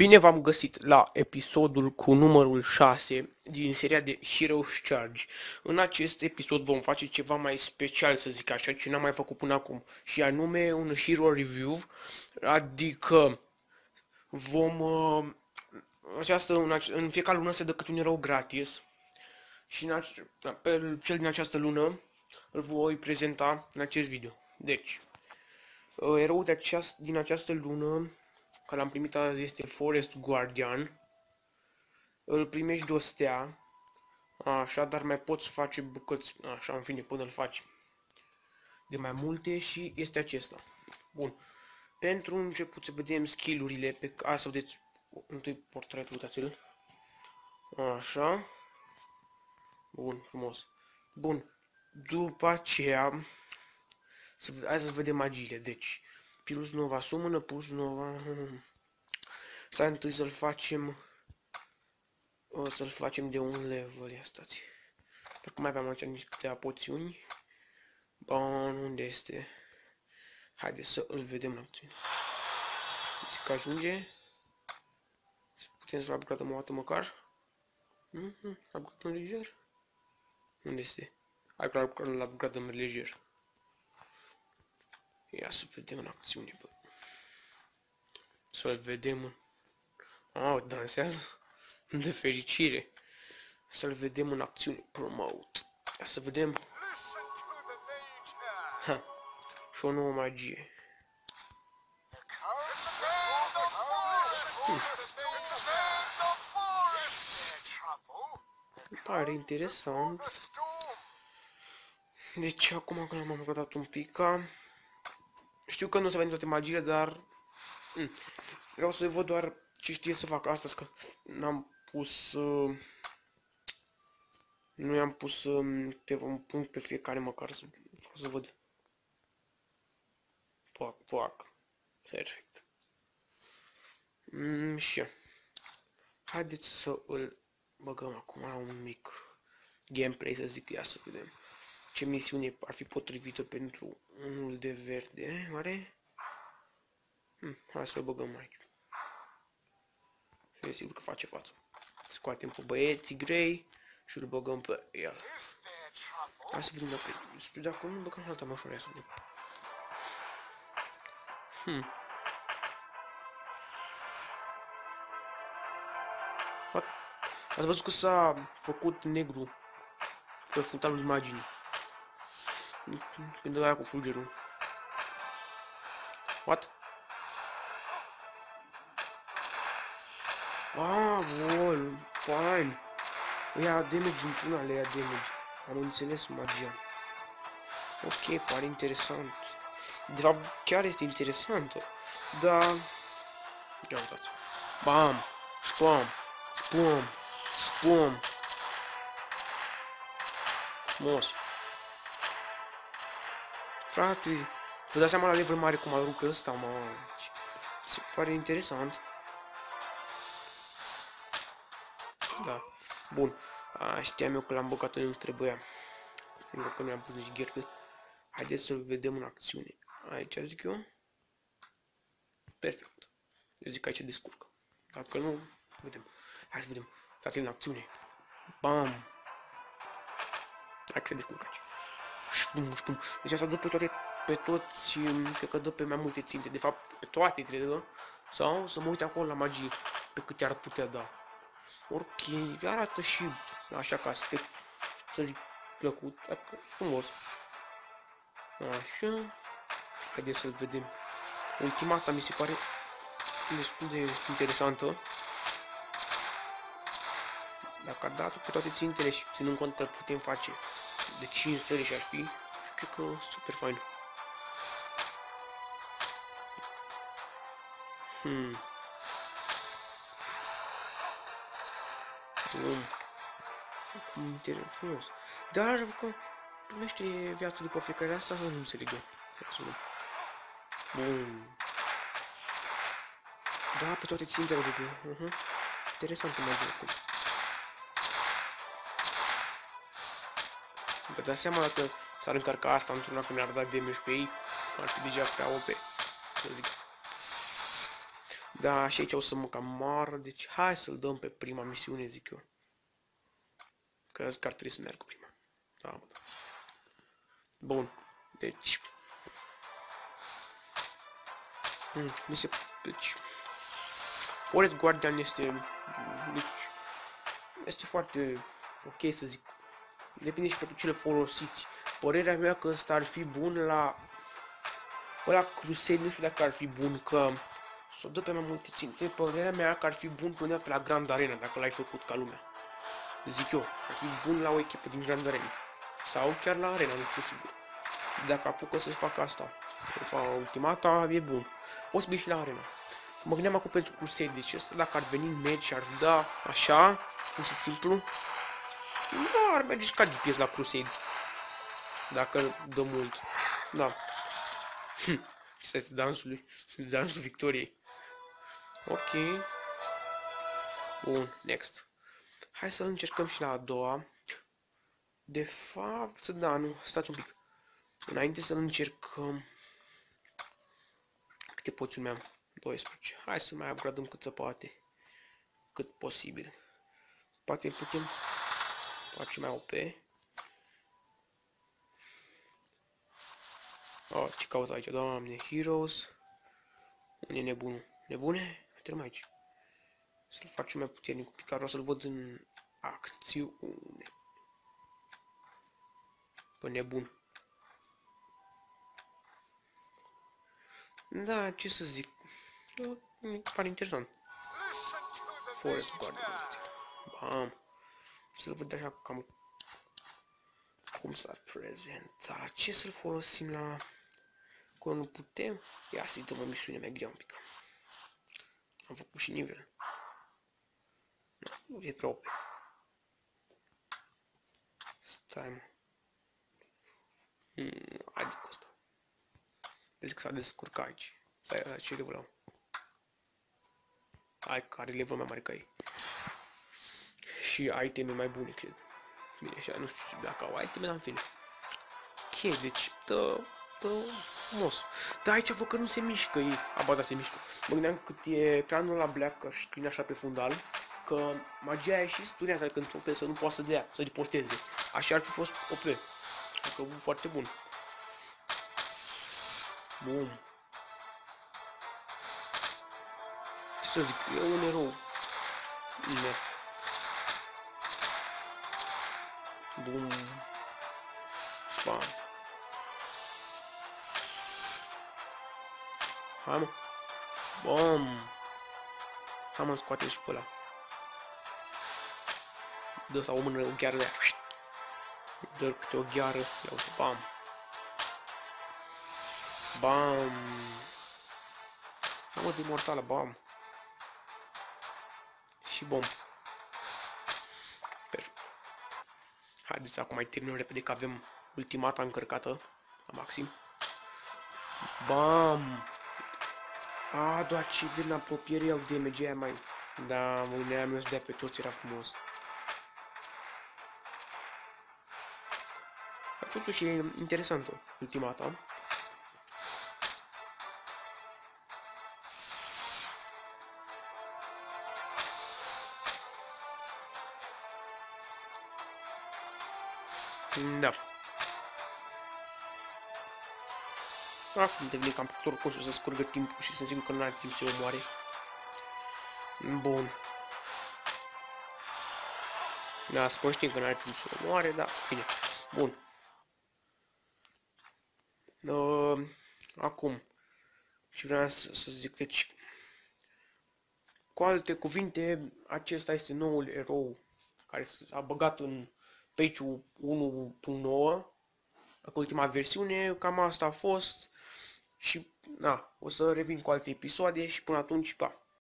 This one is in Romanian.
Bine v-am găsit la episodul cu numărul 6 din seria de Heroes Charge. În acest episod vom face ceva mai special, să zic așa, ce n-am mai făcut până acum, și anume un Hero Review, adică vom... în fiecare lună se dă câte un erou gratis și pe cel din această lună îl voi prezenta în acest video. Deci, eroul din această lună care l-am primit azi este Forest Guardian. Îl primești de o stea. Așa, dar mai poți face bucăți, așa, în fine, până îl faci de mai multe, și este acesta. Bun. Pentru început să vedem skill-urile pe care să vedeți întâi portretul, uitați-l. Așa. Bun, frumos. Bun. După aceea, hai să vedem magiile. Deci, Pilus Nova summonă, Pulse Nova. Să întâi să-l facem. O să-l facem de un level, ia stați. Dacă mai aveam aici niște câteva poțiuni. Bun, unde este? Haideți să îl vedem la acțiune. Zic că ajunge. Putem să-l upgradăm o dată măcar. Upgradăm lejer. Unde este? Hai că îl upgradăm lejer. Ia să vedem în acțiune, bă. Să-l vedem. Dansează. De fericire. Să-l vedem în acțiune. Promote. Ia să vedem. Și o nouă magie. Pare interesant. Deci acum că l-am upgradat un pic, știu că nu se vede toate magiile, dar vreau să văd doar ce știe să fac astăzi, că n-am pus nu i-am pus un punct pe fiecare, măcar să vreau să văd. Poac. Perfect. Și haideți să îl băgăm acum la un mic gameplay, să zic. Ia să vedem ce misiune ar fi potrivită pentru unul de verde, oare? Hai să-l băgăm aici. Să sigur că face față. Scoatem pe băieții grei și îl băgăm pe el. Hai să vedem dacă nu băgăm alta mai ușor, ia să vedem. Ați văzut că s-a făcut negru pe fundalul imaginii. Când aia cu fulgerul. What? Bun, fine. Ia damage într-una, le ia damage. Am înțeles magia. Ok, pare interesant. De fapt, chiar este interesantă. Dar... ia uitați. Bam! Spam! Spam! Spam! Frumos! Frate, vă dați seama la level mare cum aruncă ăsta, mă. Se pare interesant. Da. Bun. Știam eu că l-am băgat unde nu trebuia. Singur că nu i-am pus nici ghercă. Haideți să-l vedem în acțiune. Aici zic eu. Perfect. Eu zic că aici descurcă. Dacă nu, vedem. Hai să vedem. Dați-l în acțiune. Bam! Hai că se descurcă aici. Ștum. Deci asta dă pe toți, cred că dă pe mai multe ținte. De fapt, pe toate, cred că. Sau să mă uit acolo la magie, pe câte ar putea da. Ok, arată și așa ca să zic plăcut, adică frumos. Așa. Haideți să-l vedem. Ultimata mi se pare destul de interesantă. Dacă a dat pe toate țintele și ținând cont că putem face de 5 stele și ar fi, cred că super fain. Interesant, frumos. Dar că primește viața după fiecare asta, nu înțeleg eu. Bun. Da, pe toate țintele de interesant cum merge acum. Vă dați seama dacă s-ar încărca asta într-una că mi-ar da damage pe ei, ar fi deja prea OP, să zic. Da, și aici o să mă cam moară, deci hai să-l dăm pe prima misiune, zic eu. Că zic că ar trebui să merg prima. Da, bă. Bun, deci... Deci... Forest Guardian este... Deci... Este foarte... ok să zic. Depinde și pentru ce le folosiți. Părerea mea că ăsta ar fi bun la... Ăla Crusade, nu știu dacă ar fi bun, că... S-o dă pe mai multe ținte. Părerea mea că ar fi bun până pe la Grand Arena, dacă l-ai făcut ca lumea. Zic eu, ar fi bun la o echipă din Grand Arena. Sau chiar la Arena, nu știu sigur. Dacă apucă să-și facă asta, ultimata, e bun. O să mergi și la Arena. Mă gândeam acum pentru Crusade, deci ăsta dacă ar veni în match și ar da așa, pur și simplu, da, ar merge și ca DPS la Crusade. Dacă dă mult. Da. Asta este dansul victoriei. Ok. Bun, next. Hai să încercăm și la a doua. De fapt, da, nu, stați un pic. Înainte să încercăm... Câte poțiuni mai am? 12. Hai să mai upgradăm cât se poate. Cât posibil. Poate putem face mai OP. Oh, ce caut aici, doamne, Heroes. Unde e nebunul? Nebune? Trebuie aici. Să-l facem mai puternic cu picarul, să-l văd în acțiune. Pă nebun. Da, ce să zic. Mi pare interesant. Forest Guardian. Bam. Să-l văd așa cam cum s-ar prezenta. Ce să-l folosim la... Că nu putem? Ia să-i dăm o misiune mai grea un pic. Am făcut și nivel. Nu e prea OP. Stai, mă. Adică asta. Vezi că s-a descurcat aici. Stai, ce level am? Hai, care level mai mare ca ei. Și iteme mai bune, cred. Bine, așa, nu știu dacă au iteme, dar în fine. Ok, deci, dă frumos. Dar aici văd că nu se mișcă ei. Aba, da, se mișcă. Mă gândeam cât e planul la Black și screen așa pe fundal, că magia aia și stunează când trofe să nu poată să dea, să riposteze. Așa ar fi fost OP. Adică foarte bun. Bun. Ce să zic, e un erou. Bine. Bun. Bam. Hai, mă. Bam. Hai, mă, scoate și pe ăla. Dă sau o mână, o gheară de aia. Dă câte o gheară. Ia uite, bam. Bam. Hai, mă, de mortală, bam. Și bom. Perfect. Haideți, acum mai terminăm repede că avem ultimata încărcată la maxim. Bam. A, doar ce din apropiere iau damage aia mai... Da, uneam meu să dea pe toți, era frumos. Dar totuși e interesantă ultimata. Da. Acum devine cam oricum să scurgă timpul și sunt sigur că nu are timp să o omoare. Bun. Da, spun știm că nu are timp să o omoare, da, bine. Bun. Acum, ce vreau să zic, deci, cu alte cuvinte, acesta este noul erou care s-a băgat în patch-ul 1.9, ultima versiune, cam asta a fost și, na, o să revin cu alte episoade și până atunci, pa!